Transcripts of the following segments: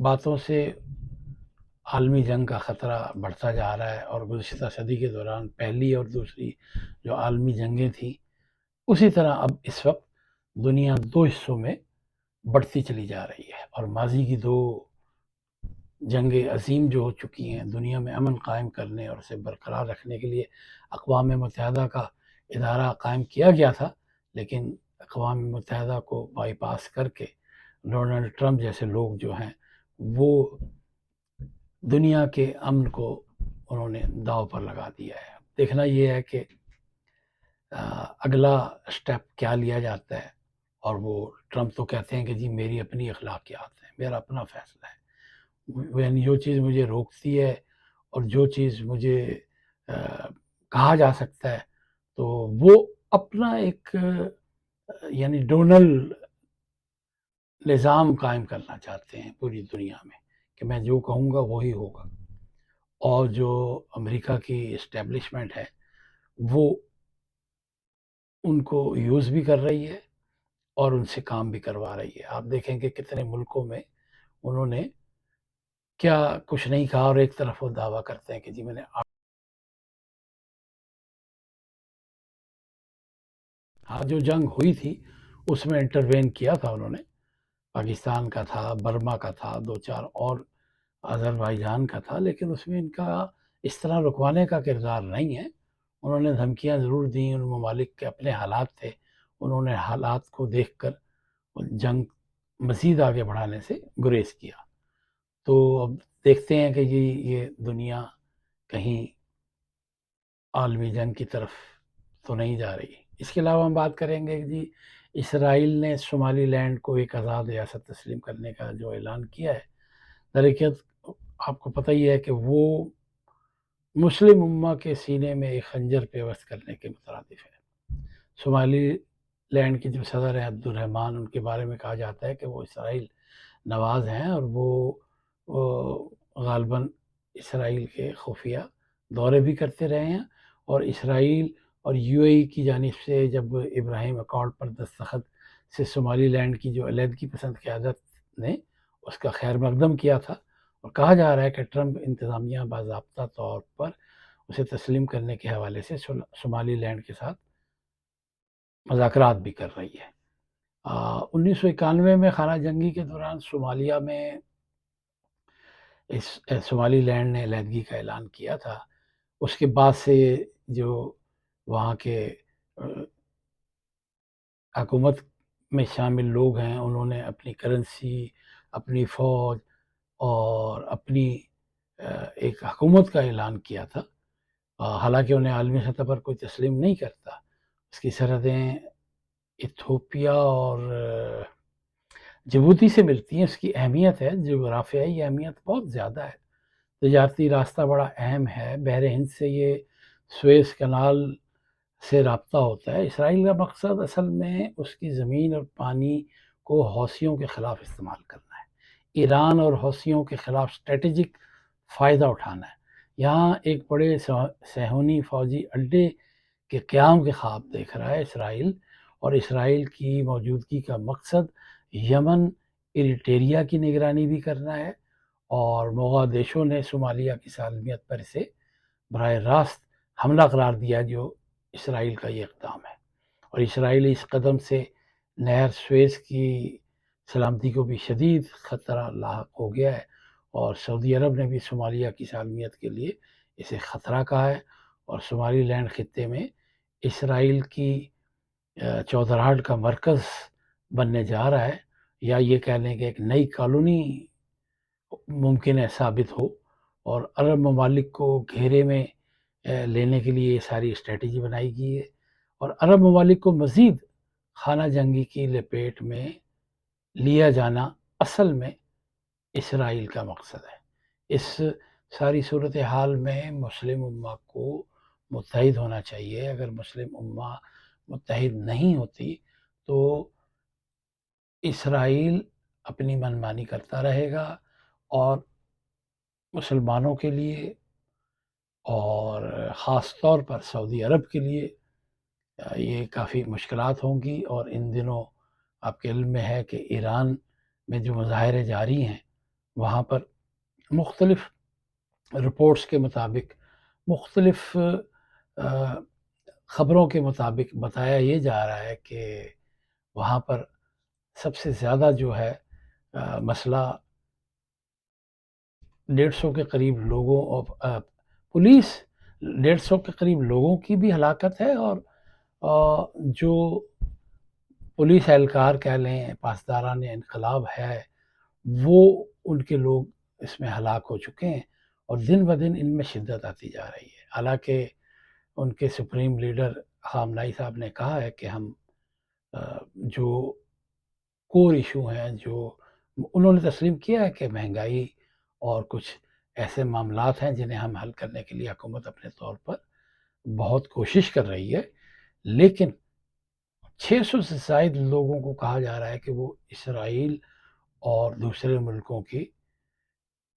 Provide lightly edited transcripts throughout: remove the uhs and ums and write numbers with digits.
باتوں سے عالمی جنگ کا خطرہ بڑھتا جا رہا ہے، اور گزشتہ صدی کے دوران پہلی اور دوسری جو عالمی جنگیں تھیں، اسی طرح اب اس وقت دنیا دو حصوں میں بڑھتی چلی جا رہی ہے، اور ماضی کی دو جنگیں عظیم جو ہو چکی ہیں، دنیا میں امن قائم کرنے اور اسے برقرار رکھنے کے لیے اقوام متحدہ کا ادارہ قائم کیا گیا تھا، لیکن اقوام متحدہ کو بائی پاس کر کے ڈونلڈ ٹرمپ جیسے لوگ جو ہیں وہ دنیا کے امن کو انہوں نے داؤ پر لگا دیا ہے۔ دیکھنا یہ ہے کہ اگلا سٹیپ کیا لیا جاتا ہے، اور وہ ٹرمپ تو کہتے ہیں کہ جی میری اپنی اخلاقیات ہیں، میرا اپنا فیصلہ ہے، یعنی جو چیز مجھے روکتی ہے اور جو چیز مجھے کہا جا سکتا ہے، تو وہ اپنا ایک یعنی ڈونل نظام قائم کرنا چاہتے ہیں پوری دنیا میں، کہ میں جو کہوں گا وہی ہوگا، اور جو امریکہ کی اسٹیبلشمنٹ ہے وہ ان کو یوز بھی کر رہی ہے اور ان سے کام بھی کروا رہی ہے۔ آپ دیکھیں کہ کتنے ملکوں میں انہوں نے کیا کچھ نہیں کہا، اور ایک طرف وہ دعویٰ کرتے ہیں کہ جی میں نے جو جنگ ہوئی تھی اس میں انٹروین کیا تھا انہوں نے، پاکستان کا تھا، برما کا تھا، دو چار اور آذربائیجان کا تھا، لیکن اس میں ان کا اس طرح رکوانے کا کردار نہیں ہے۔ انہوں نے دھمکیاں ضرور دیں، ان ممالک کے اپنے حالات تھے، انہوں نے حالات کو دیکھ کر جنگ مزید آگے بڑھانے سے گریز کیا۔ تو اب دیکھتے ہیں کہ یہ دنیا کہیں عالمی جنگ کی طرف تو نہیں جا رہی۔ اس کے علاوہ ہم بات کریں گے کہ جی اسرائیل نے صومالی لینڈ کو ایک آزاد ریاست تسلیم کرنے کا جو اعلان کیا ہے، در حقیقت آپ کو پتہ ہی ہے کہ وہ مسلم امہ کے سینے میں ایک خنجر پیوست کرنے کے مترادف ہے۔ صومالی لینڈ کے جو صدر ہیں عبد الرحمن، ان کے بارے میں کہا جاتا ہے کہ وہ اسرائیل نواز ہیں، اور وہ غالباً اسرائیل کے خفیہ دورے بھی کرتے رہے ہیں، اور اسرائیل اور یو اے ای کی جانب سے جب ابراہیم اکارڈ پر دستخط سے صومالی لینڈ کی جو علیحدگی پسند قیادت نے اس کا خیر مقدم کیا تھا، اور کہا جا رہا ہے کہ ٹرمپ انتظامیہ باضابطہ طور پر اسے تسلیم کرنے کے حوالے سے صومالی لینڈ کے ساتھ مذاکرات بھی کر رہی ہے۔ 1991 میں خانہ جنگی کے دوران صومالیہ میں صومالی لینڈ نے علیحدگی کا اعلان کیا تھا۔ اس کے بعد سے جو وہاں کے حکومت میں شامل لوگ ہیں، انہوں نے اپنی کرنسی، اپنی فوج اور اپنی ایک حکومت کا اعلان کیا تھا، حالانکہ انہیں عالمی سطح پر کوئی تسلیم نہیں کرتا۔ اس کی سرحدیں ایتھوپیا اور جبوتی سے ملتی ہیں۔ اس کی اہمیت ہے، جغرافیائی اہمیت بہت زیادہ ہے، تجارتی راستہ بڑا اہم ہے، بحر ہند سے یہ سویز کنال سے رابطہ ہوتا ہے۔ اسرائیل کا مقصد اصل میں اس کی زمین اور پانی کو حوثیوں کے خلاف استعمال کرنا ہے، ایران اور حوثیوں کے خلاف اسٹریٹجک فائدہ اٹھانا ہے۔ یہاں ایک بڑے صہیونی فوجی اڈے کے قیام کے خواب دیکھ رہا ہے اسرائیل، اور اسرائیل کی موجودگی کا مقصد یمن، ایریٹریا کی نگرانی بھی کرنا ہے، اور موغادیشو نے صومالیہ کی سالمیت پر اسے براہ راست حملہ قرار دیا، جو اسرائیل کا یہ اقدام ہے۔ اور اسرائیل اس قدم سے نہر سویز کی سلامتی کو بھی شدید خطرہ لاحق ہو گیا ہے، اور سعودی عرب نے بھی صومالیہ کی سالمیت کے لیے اسے خطرہ کہا ہے، اور صومالی لینڈ خطے میں اسرائیل کی چودراہٹ کا مرکز بننے جا رہا ہے، یا یہ کہہ لیں کہ ایک نئی کالونی ممکن ہے ثابت ہو، اور عرب ممالک کو گھیرے میں لینے کے لیے یہ ساری اسٹریٹجی بنائی گئی ہے، اور عرب ممالک کو مزید خانہ جنگی کی لپیٹ میں لیا جانا اصل میں اسرائیل کا مقصد ہے۔ اس ساری صورتحال میں مسلم امہ کو متحد ہونا چاہیے۔ اگر مسلم امہ متحد نہیں ہوتی تو اسرائیل اپنی منمانی کرتا رہے گا، اور مسلمانوں کے لیے اور خاص طور پر سعودی عرب کے لیے یہ کافی مشکلات ہوں گی۔ اور ان دنوں آپ کے علم میں ہے کہ ایران میں جو مظاہرے جاری ہیں وہاں پر مختلف رپورٹس کے مطابق، مختلف خبروں کے مطابق بتایا یہ جا رہا ہے کہ وہاں پر سب سے زیادہ جو ہے مسئلہ 150 کے قریب لوگوں اور پولیس 150 کے قریب لوگوں کی بھی ہلاکت ہے، اور جو پولیس اہلکار کہہ لیں، پاسداران انقلاب ہے، وہ ان کے لوگ اس میں ہلاک ہو چکے ہیں، اور دن بدن ان میں شدت آتی جا رہی ہے۔ حالانکہ ان کے سپریم لیڈر خامنائی صاحب نے کہا ہے کہ ہم جو کور ایشو ہیں، جو انہوں نے تسلیم کیا ہے کہ مہنگائی اور کچھ ایسے معاملات ہیں جنہیں ہم حل کرنے کے لیے حکومت اپنے طور پر بہت کوشش کر رہی ہے، لیکن 600 سے زائد لوگوں کو کہا جا رہا ہے کہ وہ اسرائیل اور دوسرے ملکوں کی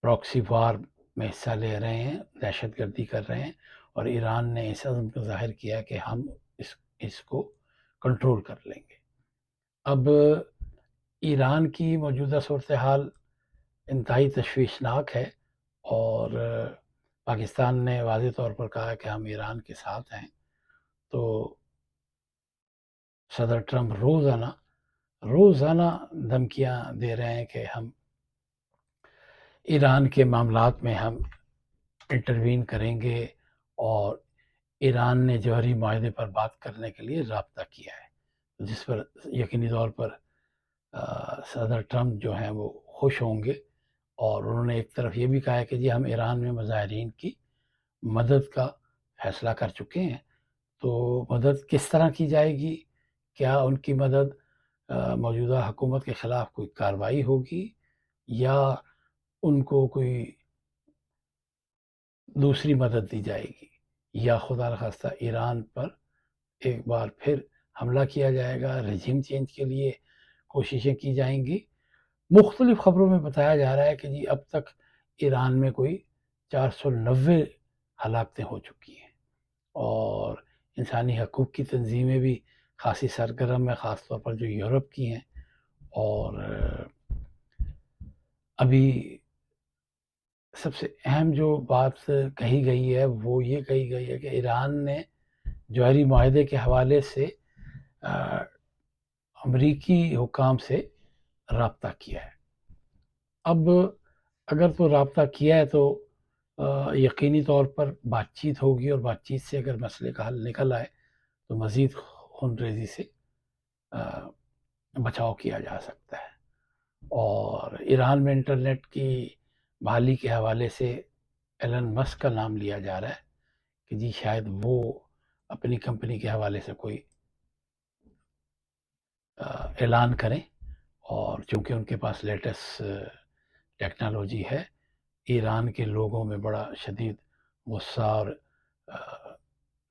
پراکسی وار میں حصہ لے رہے ہیں، دہشت گردی کر رہے ہیں، اور ایران نے اس عزم کو ظاہر کیا کہ ہم اس کو کنٹرول کر لیں گے۔ اب ایران کی موجودہ صورتحال انتہائی تشویشناک ہے، اور پاکستان نے واضح طور پر کہا کہ ہم ایران کے ساتھ ہیں، تو صدر ٹرمپ روزانہ دھمکیاں دے رہے ہیں کہ ہم ایران کے معاملات میں ہم انٹروین کریں گے، اور ایران نے جوہری معاہدے پر بات کرنے کے لیے رابطہ کیا ہے، جس پر یقینی طور پر صدر ٹرمپ جو ہیں وہ خوش ہوں گے، اور انہوں نے ایک طرف یہ بھی کہا ہے کہ جی ہم ایران میں مظاہرین کی مدد کا فیصلہ کر چکے ہیں، تو مدد کس طرح کی جائے گی؟ کیا ان کی مدد موجودہ حکومت کے خلاف کوئی کارروائی ہوگی، یا ان کو کوئی دوسری مدد دی جائے گی، یا خدا نخواستہ ایران پر ایک بار پھر حملہ کیا جائے گا، رجیم چینج کے لیے کوششیں کی جائیں گی؟ مختلف خبروں میں بتایا جا رہا ہے کہ جی اب تک ایران میں کوئی 490 ہلاکتیں ہو چکی ہیں، اور انسانی حقوق کی تنظیمیں بھی خاصی سرگرم ہیں، خاص طور پر جو یورپ کی ہیں، اور ابھی سب سے اہم جو بات کہی گئی ہے وہ یہ کہی گئی ہے کہ ایران نے جوہری معاہدے کے حوالے سے امریکی حکام سے رابطہ کیا ہے۔ اب اگر تو رابطہ کیا ہے تو یقینی طور پر بات چیت ہوگی، اور بات چیت سے اگر مسئلے کا حل نکل آئے تو مزید خون ریزی سے بچاؤ کیا جا سکتا ہے۔ اور ایران میں انٹرنیٹ کی بحالی کے حوالے سے ایلن مسک کا نام لیا جا رہا ہے کہ جی شاید وہ اپنی کمپنی کے حوالے سے کوئی اعلان کریں، اور چونکہ ان کے پاس لیٹسٹ ٹیکنالوجی ہے، ایران کے لوگوں میں بڑا شدید غصہ اور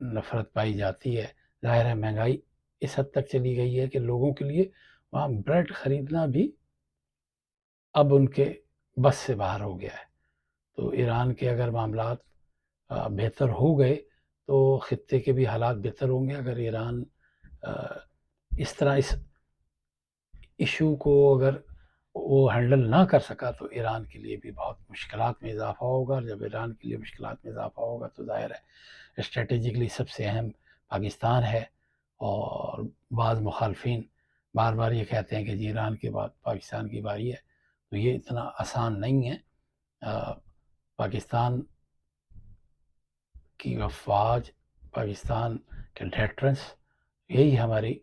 نفرت پائی جاتی ہے۔ ظاہر ہے مہنگائی اس حد تک چلی گئی ہے کہ لوگوں کے لیے وہاں بریڈ خریدنا بھی اب ان کے بس سے باہر ہو گیا ہے۔ تو ایران کے اگر معاملات بہتر ہو گئے تو خطے کے بھی حالات بہتر ہوں گے۔ اگر ایران اس طرح اس ایشو کو اگر وہ ہینڈل نہ کر سکا تو ایران کے لیے بھی بہت مشکلات میں اضافہ ہوگا، اور جب ایران کے لیے مشکلات میں اضافہ ہوگا تو ظاہر ہے اسٹریٹجکلی سب سے اہم پاکستان ہے، اور بعض مخالفین بار بار یہ کہتے ہیں کہ جی ایران کے بعد پاکستان کی باری ہے، تو یہ اتنا آسان نہیں ہے۔ پاکستان کی افواج، پاکستان کے ڈیٹرنس، یہی ہماری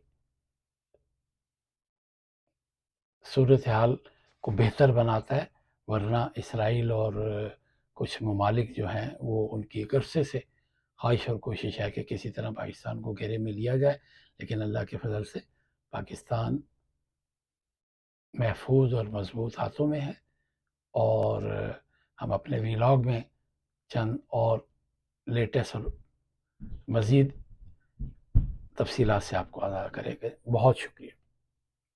صورتحال کو بہتر بناتا ہے، ورنہ اسرائیل اور کچھ ممالک جو ہیں وہ ان کی ایک عرصے سے خواہش اور کوشش ہے کہ کسی طرح پاکستان کو گھیرے میں لیا جائے، لیکن اللہ کے فضل سے پاکستان محفوظ اور مضبوط ہاتھوں میں ہے، اور ہم اپنے ویلاگ میں چند اور لیٹسٹ اور مزید تفصیلات سے آپ کو آگاہ کریں گے۔ بہت شکریہ۔